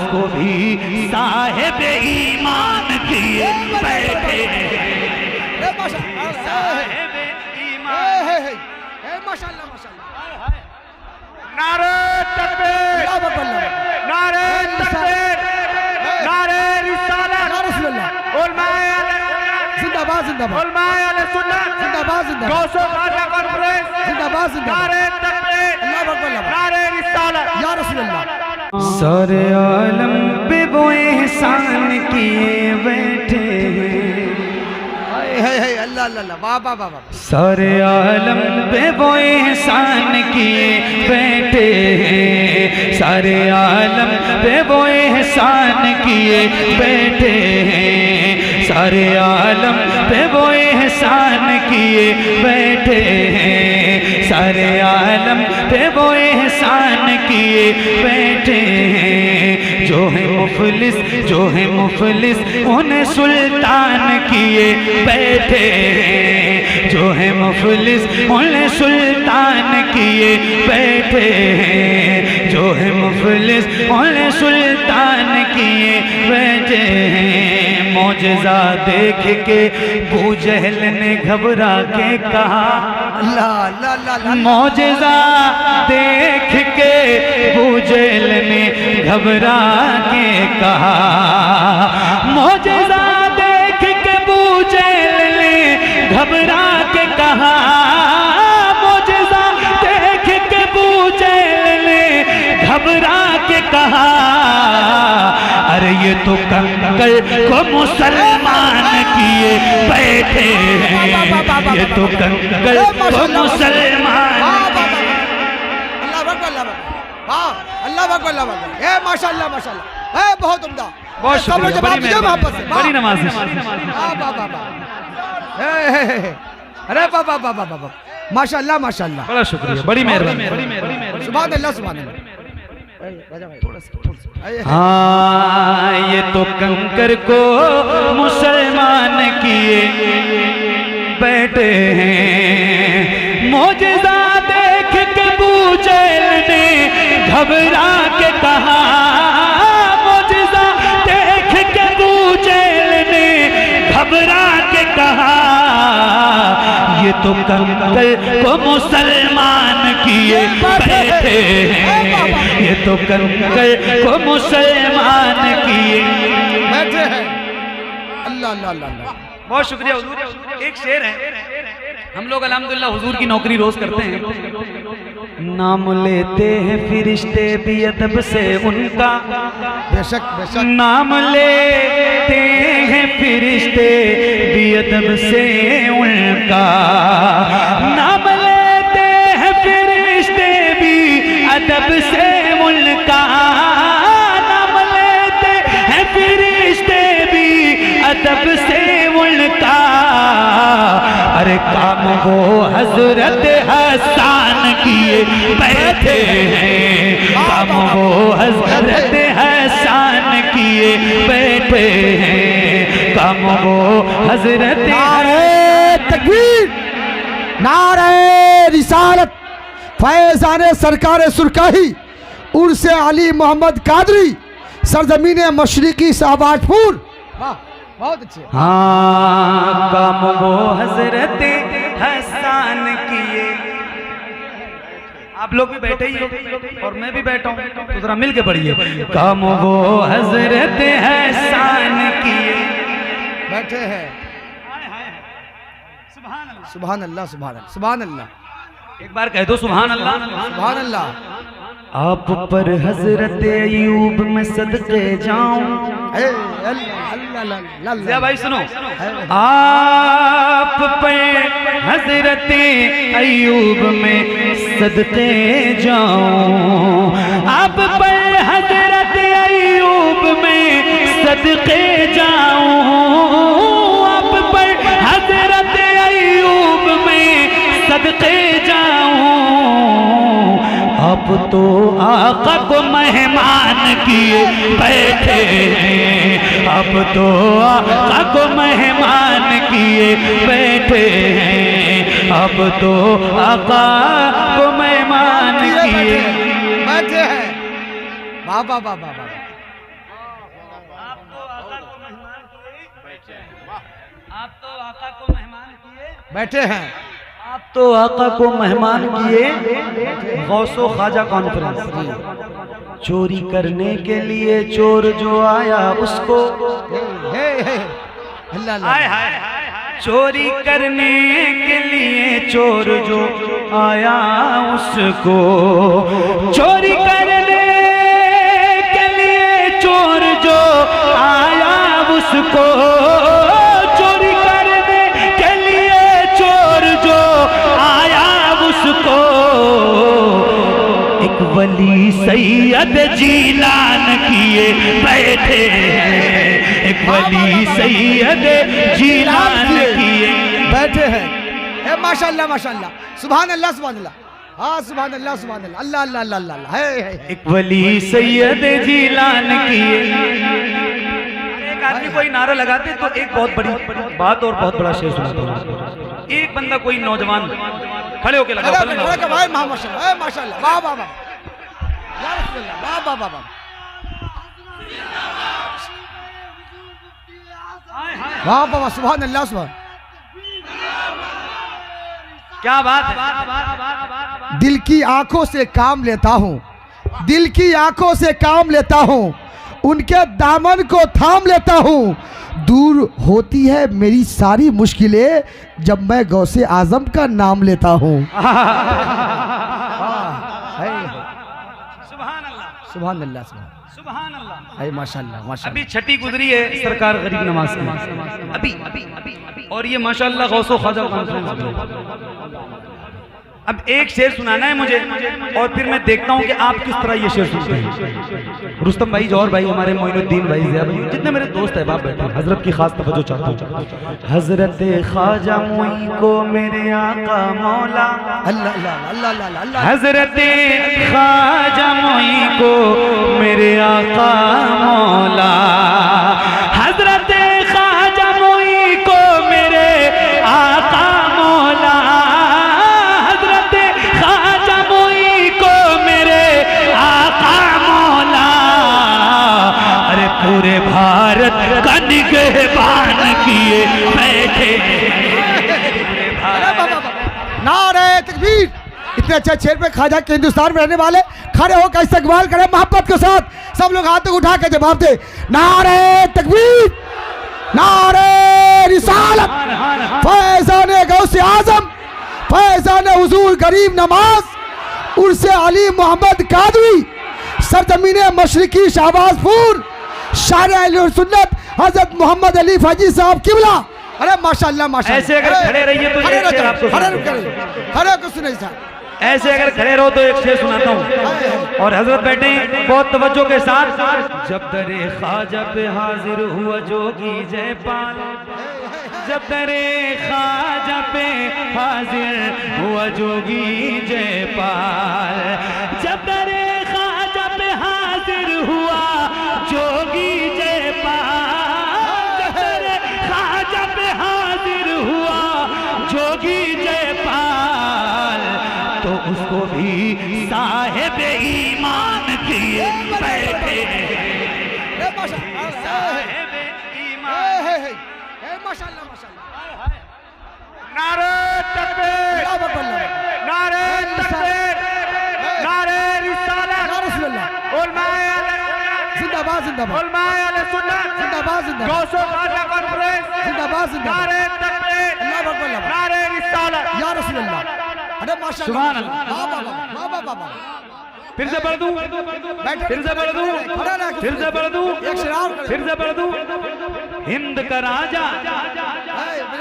उसको भी साहिब ईमान किए बैठे साहिब ईमान। माशाअल्लाह माशाअल्लाह। नारे तकबीर, नारे तकबीर, नारे रिसालत, उलमाए जिंदाबाद जिंदाबाद, उलमाए अहले सुन्नत जिंदाबाद जिंदाबाद, गौसो खाजा कॉन्फ्रेंस जिंदाबाद जिंदाबाद, नारे तकबीर, नारे रिसालत या रसूल अल्लाह। सारे आलम पे वो एहसान किए बैठे है अल्लाह अल्लाह, वाह वाह वाह वाह। सारे आलम पे वो एहसान किए बैठे हैं, सारे आलम पे वो एहसान किए बैठे हैं, सारे आलम पे वो एहसान किए बैठे हैं, सारे आलम पे वो एहसान किए बैठे हैं। जो है मुफलिस, जो है मुफलिस उन्हें सुल्तान किए बैठे हैं, जो है मुफलिस उन्हें सुल्तान किए बैठे हैं, जो है मुफलिस उन्हें सुल्तान किए बैठे हैं। मौजज़ा देख के अबू जहल ने घबरा के कहा, अल्लाह अल्लाह अल्लाह। मौजज़ा देख के अबू जहल ने घबरा के कहा, मौजज़ा देख के अबू जहल ने घबरा के कहा, मौजज़ा देख के अबू जहल ने घबरा के कहा, अरे ये तो कंकड़ को मुसलमान किए बैठे हैं, ये तो कंकड़ को मुसलमान। अल्लाह अकबर अल्लाह अकबर। ए माशाअल्लाह माशाअल्लाह, ए बहुत उम्दा, बहुत शुक्रिया, बड़ी मोहब्बत से, बड़ी नमाज। अरे बाबा बाबा बाबा, माशाअल्लाह माशाअल्लाह, बड़ा शुक्रिया, बड़ी मेहरबानी। सुभान अल्लाह सुभान अल्लाह। हाँ, ये तो कंकर को मुसलमान किए बैठे हैं, मौजज़ा देख के अबू जहल ने घबरा के कहा, मौजज़ा देख के अबू जहल ने घबरा के कहा, ये तो कंकर को मुसलमान किए बैठे हैं, ये तो कंकर को मुसलमान किए बैठे हैं। अल्लाह अल्लाह अल्लाह। बहुत शुक्रिया हुजूर। एक शेर है, हम लोग अल्हम्दुलिल्लाह हुजूर की नौकरी रोज करते हैं, नाम लेते हैं फिरिश्ते भी अदब से उनका, बेशक बेशक, नाम लेते हैं फिरिश्ते भी अदब से उनका, नाम लेते हैं फिरिश्ते भी अदब से उनका, नाम लेते हैं फिरिश्ते भी अदब से उनका, अरे काम वो हजरत हसन किए बैठे हैं, काम वो हजरत हसन किए बैठे हैं, काम वो हजरत। नारे तकबीर, नारे रिसालत, फैज़ाने सरकार सुरकाही उर्से अली मोहम्मद कादरी, सरजमीन मशरिकी शाहबाजपुर। वाह बहुत अच्छे। हाँ, काम वो हजरत हसन किए। आप लोग भी बैठे ही हो और मैं भी बैठा हूँ, तो जरा मिल के पढ़िए, काम वो हजरत हसन किए बैठे हैं। सुभान अल्लाह सुभान अल्लाह सुभान अल्लाह। एक बार कह दो सुभान अल्लाह। सुभान अल्लाह। आप पर हजरत अयूब में सदके जाऊं। भाई सुनो, आप पर हजरत अयूब में सदके जाऊं, आप पर हजरत अयूब में सदके जाऊं, आप पर हजरत अयूब में सदके जाऊं, आप तो आका को मेहमान किए बैठे हैं, आप तो आका को मेहमान किए बैठे हैं, आप तो आका को मेहमान किए बैठे हैं। वाह वाह वाह वाह वाह। आप तो आका को मेहमान किए, बैठे हैं। आप तो आका को मेहमान किए, गौसो ख्वाजा कॉन्फ्रेंस। चोरी करने के लिए चोर जो आया उसको, अल्लाह हाय हाय, चोरी करने के लिए चोर जो आया उसको, चोरी करने के लिए चोर जो आया उसको, चोरी करने के लिए चोर जो आया उसको, एक वली सैयद जीलान किए बैठे हैं, एक वली सैयद जीलान किए बैठे हैं। ए माशाल्लाह माशाल्लाह, सुभान अल्लाह सुभान अल्लाह, हाँ सुभान अल्लाह सुभान अल्लाह, अल्लाह अल्लाह अल्लाह अल्लाह, है। एक वली सैयद जीलान किए। एक आदमी कोई नारा लगाते तो एक बहुत बड़ी बात और बहुत बड़ा शेर सुनाता हूं। एक बंदा कोई नौजवान खड़े होके लगा, भाई माशाल्लाह माशाल्लाह, वाह वाह वाह, या रसूलल्लाह, वाह वाह वाह वाह, वाह वाह, सुभान अल्लाह सुभान। क्या बात है। दिल की आंखों से काम लेता हूँ, दिल की आंखों से काम लेता हूँ, उनके दामन को थाम लेता हूँ, दूर होती है मेरी सारी मुश्किलें जब मैं गौसे आजम का नाम लेता हूँ। सुभान अल्लाह सुभान अल्लाह सुभान अल्लाह। अरे माशाल्लाह माशाल्लाह। अभी छठी गुजरी है सरकार गरीब नवाज से, अभी और ये माशाल्लाह गौसो ख्वाजा कॉन्फ्रेंस में। अब एक शेर सुनाना है मुझे और फिर मैं देखता हूँ कि आप किस तरह ये शेर सुनते हैं। रुस्तम भाई, जौहर भाई, हमारे मोइनुद्दीन भाई, ज़िया भाई, जितने मेरे दोस्त हैं बाप बैठे हैं, हजरत की खास तवज्जो चाहता हूँ। हजरत ख्वाजा मोई को मेरे आका मौला, अल्लाह अल्लाह अल्लाह अल्लाह अल्लाह, हजरत ख्वाजा मोई को मेरे आका मौला, हजरत ख्वाजा मोई को मेरे आका मौला, हजरत ख्वाजा मोई को मेरे आका मौला, अरे पूरे भारत का निगहबान किए बैठे, नारे तकबीर। इतने अच्छे शेर पे ख्वाजा के हिंदुस्तान में रहने वाले खड़े होकर इस्तकबाल करें मोहब्बत के साथ, सब लोग हाथ उठा के जवाब दे, नारे तकबीर, नारे रिसालत, फैज़ान गौसे आजम, फैज़ान हुजूर गरीब नवाज, उर्से अली मोहम्मद कादरी, सरजमीने मशरिकी शाहबाजपुर, शायर अहले सुन्नत हजरत मोहम्मद अली फैजी साहब किबला। अरे माशाल्लाह माशाल्लाह। ऐसे अगर खड़े रहिए तो खड़े एक शेर आपको खड़े सुनाता हूं। खड़े को सुनाई साहब, ऐसे अगर खड़े रहो तो एक शेर सुनाता हूँ और हजरत बैठे बहुत तवज्जो के साथ। जब दरे ख्वाजा पे हाजिर हुआ जोगी जयपाल, जब दरे ख्वाजा पे हाजिर हुआ जोगी जयपाल, जब दरे ख्वाजा पे हाजिर हुआ जोगी जयपाल, जब दरे ख्वाजा पे हाजिर हुआ जोगी जयपाल, तो उसको भी साहिब ईमान किए बैठे, साहिब ईमान। माशाल्लाह माशाल्लाह। नारे तकबीर, नारे तकबीर, नारे रिसालत, उलमाए अहले जिंदाबाद जिंदाबाद, उलमाए अहले सुन्नत जिंदाबाद जिंदाबाद, गौसो ख्वाजा कॉन्फ्रेंस जिंदाबाद जिंदाबाद, नारे तकबीर, अल्लाह अकबर, नारे रिसालत, या रसूल अल्लाह। अरे माशाल्लाह, सुभान अल्लाह। वाह वाह वाह वाह वाह वाह। फिर से पढ़ दूं, फिर से पढ़ दूं, फिर से पढ़ दूं, एक शेर और पढ़। फिर से पढ़ दूं। हिंद का राजा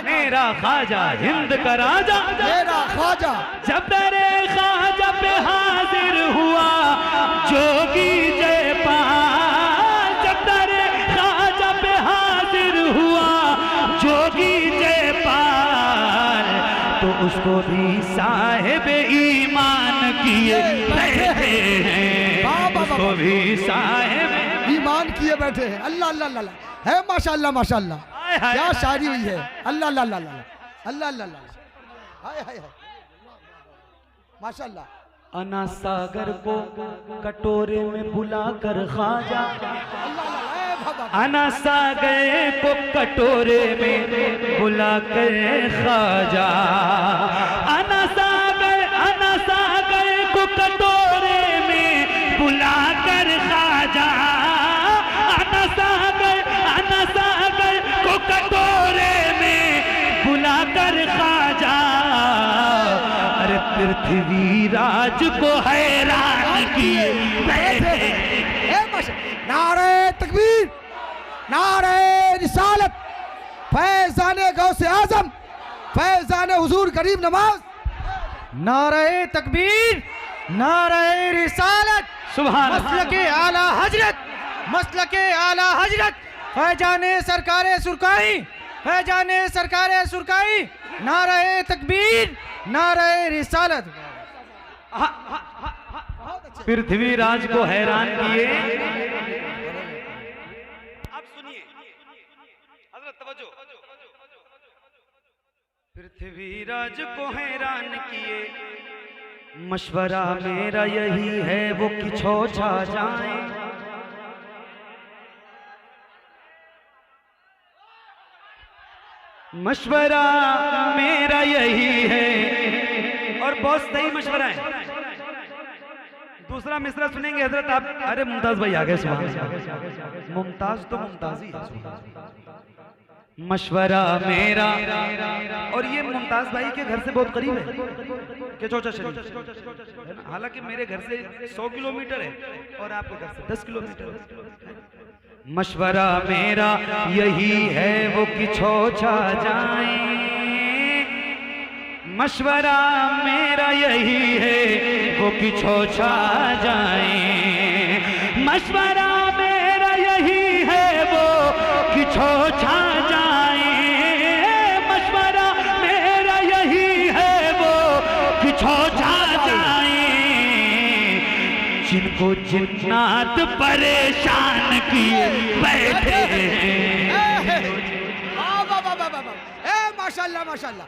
मेरा ख्वाजा, हिंद का राजा मेरा ख्वाजा, जब तेरे ख्वाजा पे हाजिर हुआ जोगी जयपाल, जब तेरे ख्वाजा पे हाजिर हुआ जोगी जयपाल, तो उसको भी साहिब ईमान किए बैठे हैं, उसको भी साहिब ईमान किए बैठे हैं। अल्लाह अल्लाह अल्लाह है, माशाल्लाह माशाल्लाह, क्या शायरी हुई है। अल्लाह अल्लाह अल्लाह अल्लाह अल्लाह अल्लाह, हाय हाय हाय, माशाल्लाह। अना सागर को कटोरे में बुलाकर ख्वाजा, अनसा गए को कटोरे में बुला कर ख्वाजा, अनसा गए को कटोरे में बुला कर ख्वाजा, अनसा गए को कटोरे में बुला कर ख्वाजा। अरे पृथ्वी राज को हैरान किए बैठे। नारे तकबीर, नारे रिसालत, फैज़ाने गौसे आज़म, फैज़ाने हुजूर करीम नवाज। नारे तकबीर, नारे रिसालत, सुभान मसलके आला हजरत, मसलके आला हजरत, फैजाने सरकारे सुरकाई, फैजाने सरकारे सुरकाई। नारे तकबीर, नारे रिसालत। पृथ्वी राज को हैरान किए। आप सुनिए हजरत, तवज्जो। पृथ्वी राज को हैरान किए, मशवरा मेरा यही है वो कि छा जाए। मशवरा मेरा यही है, और बहुत सही मशवरा है। दूसरा मिसरा सुनेंगे हजरत आप। अरे मुमताज भाई आ गए, मुमताज तो मुमताज ही है। मशवरा मेरा, और ये मुमताज भाई के घर से बहुत करीब है के चौचा शरीफ, हालांकि मेरे घर से 100 किलोमीटर है और आपके घर से 10 किलोमीटर है। मशवरा मेरा यही है वो कि छा जाए, मशवरा मेरा यही है वो कि छा जाए, मशवरा मेरा यही है वो कि छा जाए, मशवरा मेरा यही है वो कि छा जाए। जिनको जिन्नात परेशान किए बैठे हैं। माशाल्लाह माशाल्लाह,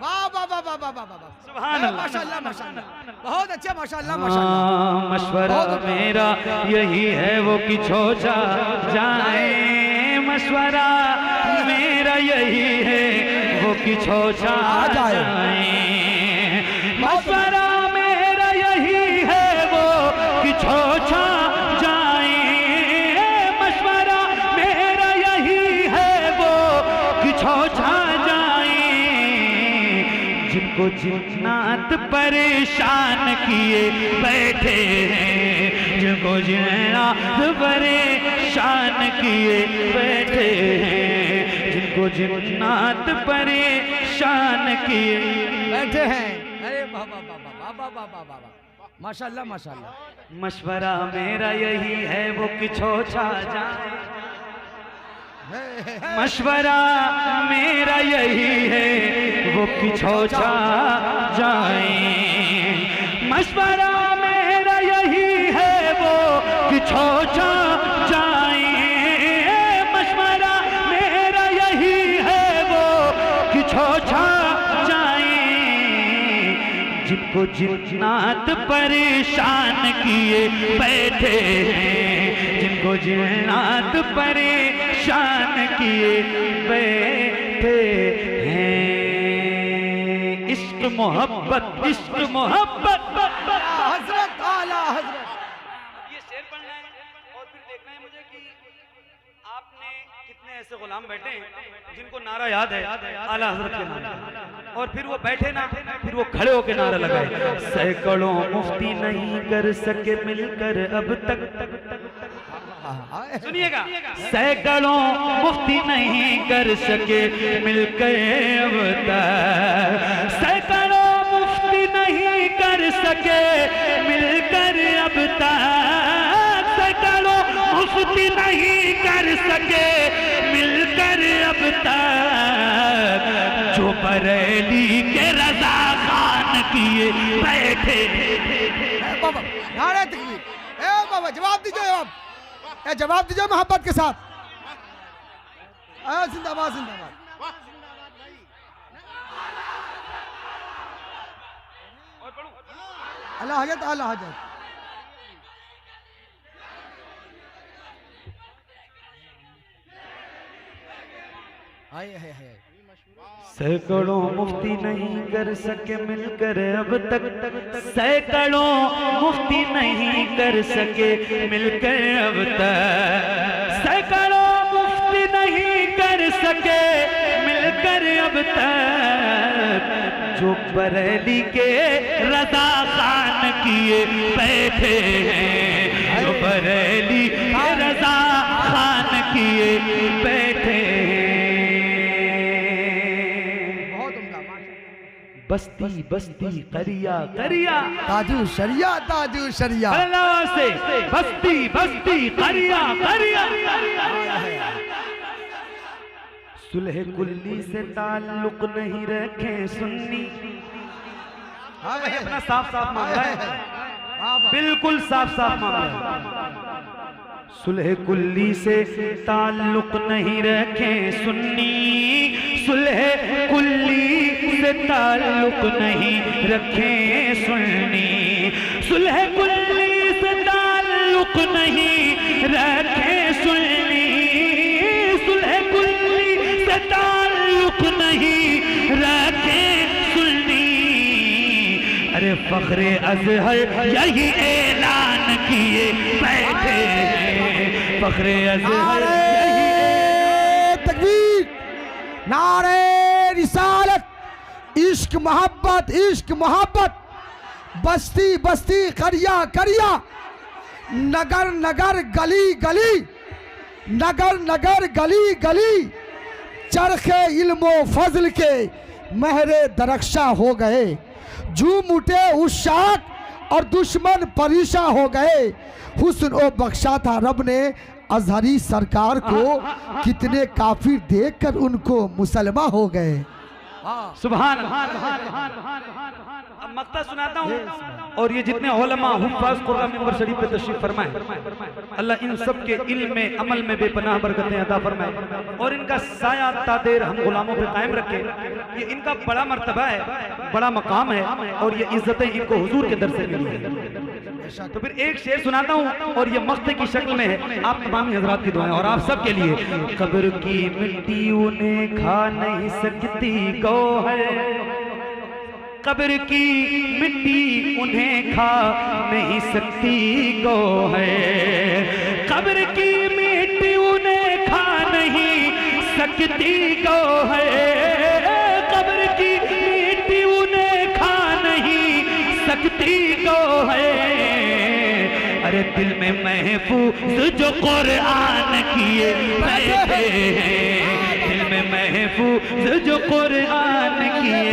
वाह वाह वाह वाह वाह वाह वाह, सुभान अल्लाह, माशाल्लाह माशाल्लाह, बहुत अच्छा, माशाल्लाह माशाल्लाह। मशवरा मेरा यही है वो कि छा जाए, मशवरा मेरा यही है वो कि छा जाए, मशवरा मेरा यही है वो कि छा जाए, मशवरा मेरा यही है वो कि छा जाए। जिनको जिन्नात परेशान किए बैठे हैं, जिनको जिन्नात परेशान किए बैठे हैं, जिनको जिन्नात परेशान किए बैठे हैं। अरे वाह वाह वाह वाह वाह वाह वाह वाह, माशाल्लाह माशाल्लाह। मशवरा मेरा यही है वो कि छा जाए, मशवरा मेरा यही है वो कि छा जाए, मशवरा मेरा यही है वो कि छा जाए, मशवरा मेरा यही है वो कि छा जाए। जिनको जिन्नात परेशान किए बैठे हैं, जिनको जिन्नात परेशान किए बैठे हैं। इश्क मोहब्बत, इश्क मोहब्बत, हजरत आला हजरत। ये शेर पढ़ना है और फिर देखना है मुझे कि आपने कितने ऐसे गुलाम बैठे हैं जिनको नारा याद है आला हजरत के नारा, और फिर वो बैठे ना, फिर वो खड़े होकर नारा लगाए। सैकड़ों मुफ्ती नहीं कर सके मिलकर अब तक, सुनिएगा, सैकड़ों मुफ्ती नहीं कर सके मिलकर अब तक, सैकड़ों मुफ्ती नहीं कर सके मिलकर अब तक, सैकड़ों मुफ्ती नहीं कर सके मिलकर अब तक। जो बरेली के रजा खान किए बैठे। बाबा नारे तकबीर, ए बाबा जवाब दीजिए, जवाब दीजिए मोहब्बत के साथ। जिंदाबाद जिंदाबाद। अल्लाह हजरत, अल्लाह हजरत। हाय हाय हाय सैकड़ों मुफ्ती नहीं कर सके मिलकर अब तक, सैकड़ों मुफ्ती नहीं कर सके मिलकर अब तक, सैकड़ों मुफ्ती नहीं कर सके मिलकर अब तक, जो बरेली के रजा खान किए बैठे हैं, जो बरेली के रजा खान किए बैठे हैं। बस्ती बस्ती करिया करिया ताजू शरिया ताजू शरिया अल्लाह से बस्ती बस्ती करिया करिया। सुलह कुल्ली से ताल्लुक नहीं रखे सुन्नी, अपना साफ साफ मामला है, बिल्कुल साफ साफ मामला है। सुलह कुल्ली से ताल्लुक नहीं रखे सुन्नी, सुलह कुल्ली से ताल्लुक नहीं रखे सुन्नी, सुलह कुल्ली से ताल्लुक नहीं रखे सुन्नी, सुलह कुल्ली से ताल्लुक नहीं रखे सुन्नी। अरे फख्रे अज़हर यही ऐलान किए बैठे हैं, फख्रे अज़हर नारे तकबीर, नारे रिसालत, इश्क मोहब्बत, इश्क मोहब्बत, बस्ती बस्ती करिया करिया, नगर नगर गली गली, नगर नगर गली गली, चरखे इल्मो फजल के महरे दरख्शा हो गए, झूम उठे उस शाख और दुश्मन परेशा हो गए, हुस्न ओ बख्शा था रब ने अजहरी सरकार को, कितने काफिर देखकर उनको मुसलमा हो गए। सुभान अब मक्ता सुनाता हूँ, और ये जितने उलमा हुफ्फाज़ कुरान मिंबर शरीफ पे तशरीफ फरमाए, अल्लाह इन सब के इल्म में अमल में बेपनाह बरकतें अता फरमाए, और इनका साया तादेर हम गुलामों पे कायम रखे। ये इनका बड़ा मर्तबा है, बड़ा मकाम है, और ये इज्जतें इनको हुजूर के दर से मिली है। तो फिर एक शेर सुनाता हूँ, और ये मक्ते की शक्ल में है, आप तमामी हजरात की दुआएं और आप सब के लिए। कब्र की मिट्टी उन्हें खा नहीं सकती गौहर, कब्र की मिट्टी उन्हें खा नहीं सकती गौहर, कब्र की मिट्टी उन्हें खा नहीं सकती गौहर, कब्र की मिट्टी उन्हें खा नहीं सकती गौहर। अरे दिल में महफूज जो कुरान किए बैठे हैं, दिल में महफूज जो कुरान किए